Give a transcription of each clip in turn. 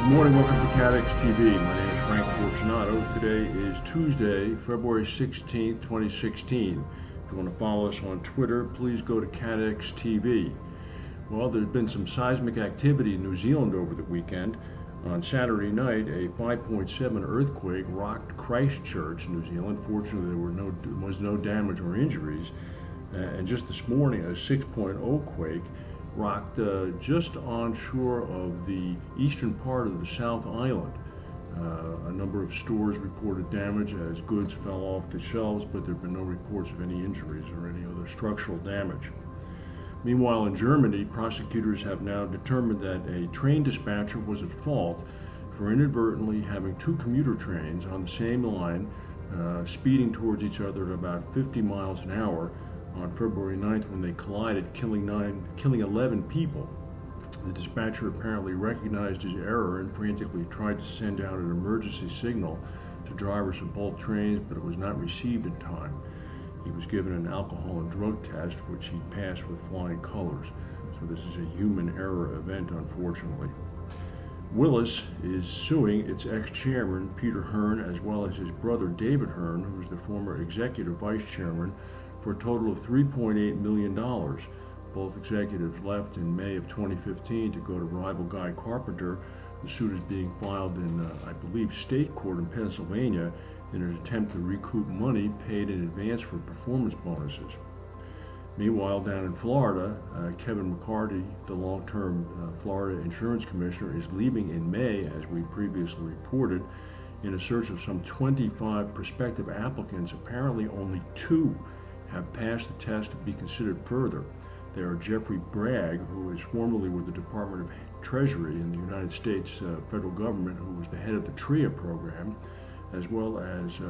Morning, welcome to CATEX TV. My name is Frank Fortunato. Today is Tuesday, February 16th, 2016. If you want to follow us on Twitter, please go to CATEX TV. Well, there's been some seismic activity in New Zealand over the weekend. On Saturday night, a 5.7 earthquake rocked Christchurch, New Zealand. Fortunately, there was no damage or injuries. And just this morning, a 6.0 quake rocked just onshore of the eastern part of the South Island. A number of stores reported damage as goods fell off the shelves, but there have been no reports of any injuries or any other structural damage. Meanwhile, in Germany, prosecutors have now determined that a train dispatcher was at fault for inadvertently having two commuter trains on the same line speeding towards each other at about 50 miles an hour on February 9th when they collided, killing 11 people. The dispatcher apparently recognized his error and frantically tried to send out an emergency signal to drivers of both trains, but it was not received in time. He was given an alcohol and drug test, which he passed with flying colors. So this is a human error event, unfortunately. Willis is suing its ex-chairman, Peter Hearn, as well as his brother, David Hearn, who was the former executive vice chairman, for a total of $3.8 million. Both executives left in May of 2015 to go to rival Guy Carpenter. The suit is being filed in, I believe, state court in Pennsylvania in an attempt to recoup money paid in advance for performance bonuses. Meanwhile, down in Florida, Kevin McCarty, the long-term Florida insurance commissioner, is leaving in May, as we previously reported, in a search of some 25 prospective applicants. Apparently only 2 have passed the test to be considered further. They are Jeffrey Bragg, who is formerly with the Department of Treasury in the United States federal government, who was the head of the TRIA program, as well as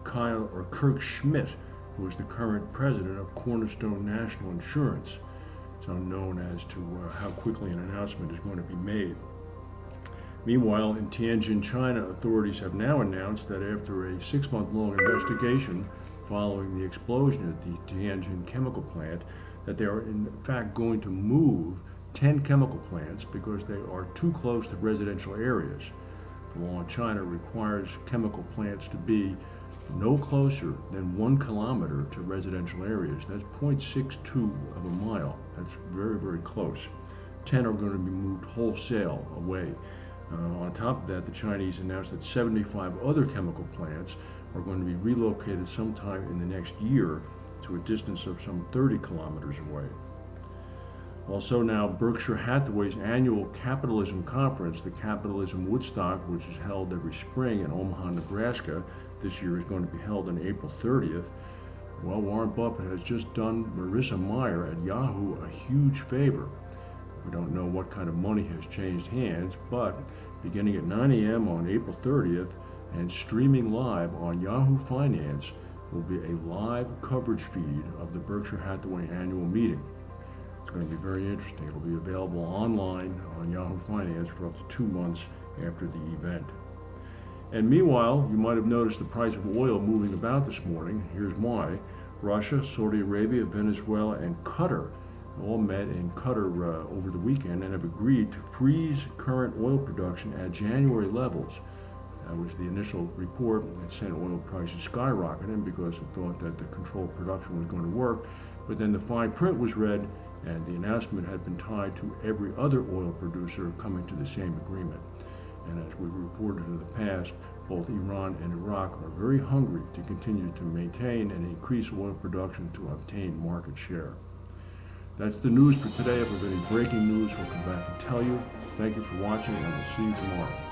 Kirk Schmidt, who is the current president of Cornerstone National Insurance. It's unknown as to how quickly an announcement is going to be made. Meanwhile, in Tianjin, China, authorities have now announced that after a 6-month-long investigation following the explosion at the Tianjin chemical plant, that they are in fact going to move 10 chemical plants because they are too close to residential areas. The law in China requires chemical plants to be no closer than 1 kilometer to residential areas. That's 0.62 of a mile. That's very, very close. 10 are going to be moved wholesale away. On top of that, the Chinese announced that 75 other chemical plants are going to be relocated sometime in the next year to a distance of some 30 kilometers away. Also now, Berkshire Hathaway's annual Capitalism conference, the Capitalism Woodstock, which is held every spring in Omaha, Nebraska, this year is going to be held on April 30th. Well, Warren Buffett has just done Marissa Mayer at Yahoo a huge favor. We don't know what kind of money has changed hands, but beginning at 9 a.m. on April 30th and streaming live on Yahoo Finance will be a live coverage feed of the Berkshire Hathaway annual meeting. It's going to be very interesting. It'll be available online on Yahoo Finance for up to 2 months after the event. And meanwhile, you might have noticed the price of oil moving about this morning. Here's why. Russia, Saudi Arabia, Venezuela, and Qatar all met in Qatar over the weekend and have agreed to freeze current oil production at January levels. That was the initial report that sent oil prices skyrocketing because it thought that the controlled production was going to work. But then the fine print was read, and the announcement had been tied to every other oil producer coming to the same agreement. And as we've reported in the past, both Iran and Iraq are very hungry to continue to maintain and increase oil production to obtain market share. That's the news for today. If we have any breaking news, we'll come back and tell you. Thank you for watching, and we'll see you tomorrow.